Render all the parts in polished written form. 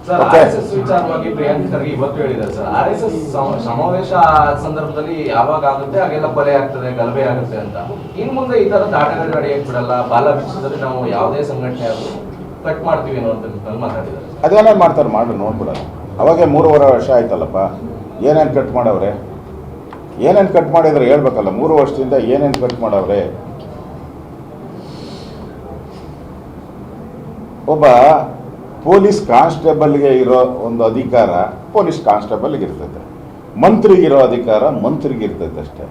Sir RSS ವಿಚಾರವಾಗಿ ಪ್ರಿಯಾಂಕ್ ಖರ್ಗೆ ಇವತ್ತು ಹೇಳಿದ್ದಾರೆ ಸರ್, ಆರ್ಎಸ್ಎಸ್ ಸಮಾವೇಶ ಸಂದರ್ಭದಲ್ಲಿ ಯಾವಾಗ ಆಗುತ್ತೆ ಹಾಗೆಲ್ಲ ಕೊಲೆ ಆಗ್ತದೆ, ಗಲಭೆ ಆಗುತ್ತೆ ಅಂತ. ಇನ್ನು ಮುಂದೆ ಈ ತರ ಆಟಗಳು ನಡೆಯಕ್ಕೆ ಬಿಡಲ್ಲ, ಬಾಲ ಬಿಚ್ಚಿದ್ರೆ ನಾವು ಯಾವುದೇ ಸಂಘಟನೆ ಆದ್ರೂ ಕಟ್ ಮಾಡ್ತೀವಿ ಅನ್ನೋ ಮಾತಾಡಿದ್ದಾರೆ. ಅದೇನೇ ಮಾಡ್ತಾರೆ, ಮಾಡಿ ನೋಡ್ಬಿಡಲ್ಲ. ಅವಾಗೆ 3.5 ವರ್ಷ ಆಯ್ತಲ್ಲಪ್ಪ, ಏನೇನು ಕಟ್ ಮಾಡವ್ರೆ, ಏನೇನು ಕಟ್ ಮಾಡಿದ್ರೆ ಹೇಳ್ಬೇಕಲ್ಲ. 3 ವರ್ಷದಿಂದ ಏನೇನು ಕಟ್ ಮಾಡವ್ರೆ. ಒಬ್ಬ ಪೊಲೀಸ್ ಕಾನ್ಸ್ಟೇಬಲ್ಗೆ ಇರೋ ಒಂದು ಅಧಿಕಾರ ಪೊಲೀಸ್ ಕಾನ್ಸ್ಟೇಬಲ್ಗೆ ಇರ್ತೈತೆ, ಮಂತ್ರಿಗಿರೋ ಅಧಿಕಾರ ಮಂತ್ರಿಗೆ ಇರ್ತೈತೆ ಅಷ್ಟೇ.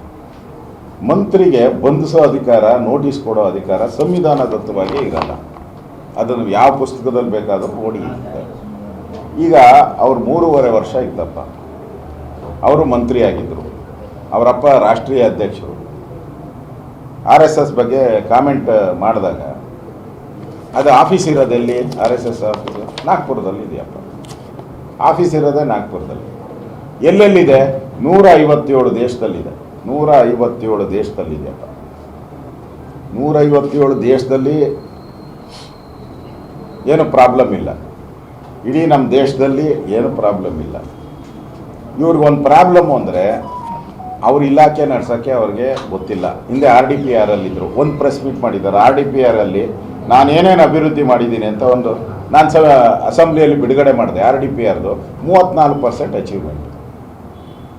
ಮಂತ್ರಿಗೆ ಬಂಧಿಸೋ ಅಧಿಕಾರ, ನೋಟಿಸ್ ಕೊಡೋ ಅಧಿಕಾರ ಸಂವಿಧಾನದತ್ತವಾಗಿ ಇರಲ್ಲ. ಅದನ್ನು ಯಾವ ಪುಸ್ತಕದಲ್ಲಿ ಬೇಕಾದರೂ ಓಡಿ ಇರುತ್ತೆ. ಈಗ ಅವ್ರು 3.5 ವರ್ಷ ಇದ್ದಪ್ಪ, ಅವರು ಮಂತ್ರಿ ಆಗಿದ್ದರು, ಅವರಪ್ಪ ರಾಷ್ಟ್ರೀಯ ಅಧ್ಯಕ್ಷರು. RSS ಬಗ್ಗೆ ಕಾಮೆಂಟ್ ಮಾಡಿದಾಗ ಅದು ಆಫೀಸ್ ಇರೋದೆಲ್ಲಿ? RSS ಆಫೀಸು ನಾಗ್ಪುರದಲ್ಲಿ ಇದೆಯಪ್ಪ. ಆಫೀಸ್ ಇರೋದೇ ನಾಗ್ಪುರದಲ್ಲಿ. ಎಲ್ಲೆಲ್ಲಿದೆ? 157 ದೇಶದಲ್ಲಿದೆ. 157 ದೇಶದಲ್ಲಿದೆಯಪ್ಪ. 157 ದೇಶದಲ್ಲಿ ಏನು ಪ್ರಾಬ್ಲಮ್ ಇಲ್ಲ. ಇಡೀ ನಮ್ಮ ದೇಶದಲ್ಲಿ ಏನು ಪ್ರಾಬ್ಲಮ್ ಇಲ್ಲ. ಇವ್ರಿಗೊಂದು ಪ್ರಾಬ್ಲಮ್ಮು ಅಂದರೆ ಅವ್ರ ಇಲಾಖೆ ನಡ್ಸೋಕ್ಕೆ ಅವ್ರಿಗೆ ಗೊತ್ತಿಲ್ಲ. ಹಿಂದೆ RDPR ಅಲ್ಲಿದ್ದರು, ಒಂದು ಪ್ರೆಸ್ ಮೀಟ್ ಮಾಡಿದ್ದಾರೆ. RDPR ಅಲ್ಲಿ ನಾನು ಏನೇನು ಅಭಿವೃದ್ಧಿ ಮಾಡಿದ್ದೀನಿ ಅಂತ ನಾನು ಅಸೆಂಬ್ಲಿಯಲ್ಲಿ ಬಿಡುಗಡೆ ಮಾಡಿದೆ. RDPRದು 34% ಅಚೀವ್ಮೆಂಟ್.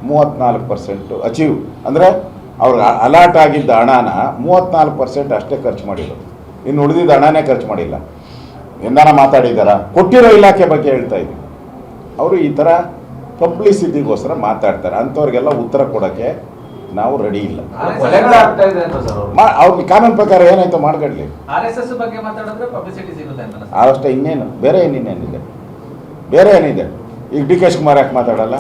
34% ಅಚೀವ್ ಅಂದರೆ ಅವ್ರಿಗೆ ಅಲಾಟ್ ಆಗಿದ್ದ ಹಣನ 34% ಅಷ್ಟೇ ಖರ್ಚು ಮಾಡಿದ್ರು. ಇನ್ನು ಉಳಿದಿದ್ದ ಹಣನೇ ಖರ್ಚು ಮಾಡಿಲ್ಲ. ಎಂದಾನ ಮಾತಾಡಿದಾರ? ಕೊಟ್ಟಿರೋ ಇಲಾಖೆ ಬಗ್ಗೆ ಹೇಳ್ತಾ ಇದ್ವಿ. ಅವರು ಈ ಥರ ಪಬ್ಲಿಸಿಟಿಗೋಸ್ಕರ ಮಾತಾಡ್ತಾರೆ. ಅಂಥವ್ರಿಗೆಲ್ಲ ಉತ್ತರ ಕೊಡೋಕ್ಕೆ ನಾವು ರೆಡಿ ಇಲ್ಲ. ಅವ್ರಿಗೆ ಕಾನೂನು ಪ್ರಕಾರ ಏನಾಯ್ತು ಮಾಡ್ಕೊಡ್ಲಿ. ಅಷ್ಟೇ, ಇನ್ನೇನು ಬೇರೆ ಏನಿದೆ? ಬೇರೆ ಏನಿದೆ? ಈಗ DK ಶಿವಕುಮಾರ್ ಯಾಕೆ ಮಾತಾಡಲ್ಲ?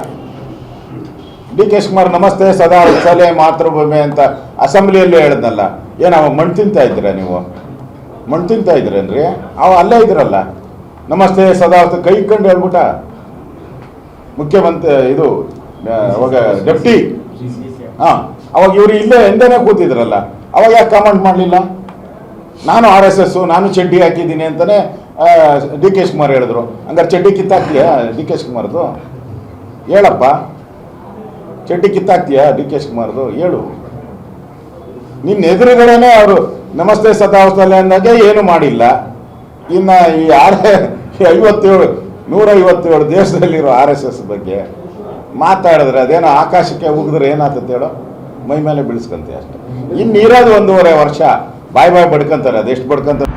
DK ಶಿವಕುಮಾರ್ ನಮಸ್ತೆ ಸದಾ ಸಲಹೆ ಮಾತೃಭೂಮಿ ಅಂತ ಅಸೆಂಬ್ಲಿಯಲ್ಲೂ ಹೇಳಿದ್ನಲ್ಲ. ಏನು ಅವ ಮಣ್ಣು ತಿಂತಾ ಇದ್ದೀರಾ ನೀವು? ಮಣ್ಣು ತಿಂತಾ ಇದ್ರೇನ್ರಿ? ಅವ ಅಲ್ಲೇ ಇದ್ರಲ್ಲ, ನಮಸ್ತೆ ಸದಾ ಕೈ ಇಟ್ಕೊಂಡು ಹೇಳ್ಬಿಟ್ಟ. ಮುಖ್ಯಮಂತ್ರಿ ಇದು ಅವಾಗ ಡೆಪ್ಟಿ, ಹಾಂ, ಅವಾಗ ಇವರು ಇಲ್ಲೇ ಎಂದೇನೆ ಕೂತಿದ್ರಲ್ಲ, ಅವಾಗ ಯಾಕೆ ಕಾಮೆಂಟ್ ಮಾಡಲಿಲ್ಲ? ನಾನು RSS, ನಾನು ಚಡ್ಡಿ ಹಾಕಿದ್ದೀನಿ ಅಂತಲೇ DK ಶಿವಕುಮಾರ್ ಹೇಳಿದ್ರು. ಹಂಗಾರೆ ಚಡ್ಡಿ ಕಿತ್ತಾಕ್ತೀಯಾ DK ಶಿವಕುಮಾರ್ದು? ಹೇಳಪ್ಪ, ಚಡ್ಡಿ ಕಿತ್ತಾಕ್ತೀಯಾ DK ಶಿವಕುಮಾರ್ದು? ಹೇಳು. ನಿನ್ನ ಎದುರುಗಡೆನೇ ಅವರು ನಮಸ್ತೆ ಸದಾವಸ್ಥೆ ಅಂದಾಗೆ ಏನು ಮಾಡಿಲ್ಲ. ಇನ್ನು ಈ 157 ದೇಶದಲ್ಲಿರೋ RSS ಬಗ್ಗೆ ಮಾತಾಡಿದ್ರೆ ಅದೇನೋ ಆಕಾಶಕ್ಕೆ ಉಗಿದ್ರೆ ಏನಾಗ್ತದೆ ಹೇಳೋ? ಮೈ ಮೇಲೆ ಬೀಳಿಸ್ಕೊಂತೀಯ ಅಷ್ಟೇ. ಇನ್ನಿರೋದು 1.5 ವರ್ಷ ಬಾಯ್ ಬಡ್ಕೊಂತಾರೆ. ಅದೆಷ್ಟು ಬಡ್ಕೊಂತಾರೆ?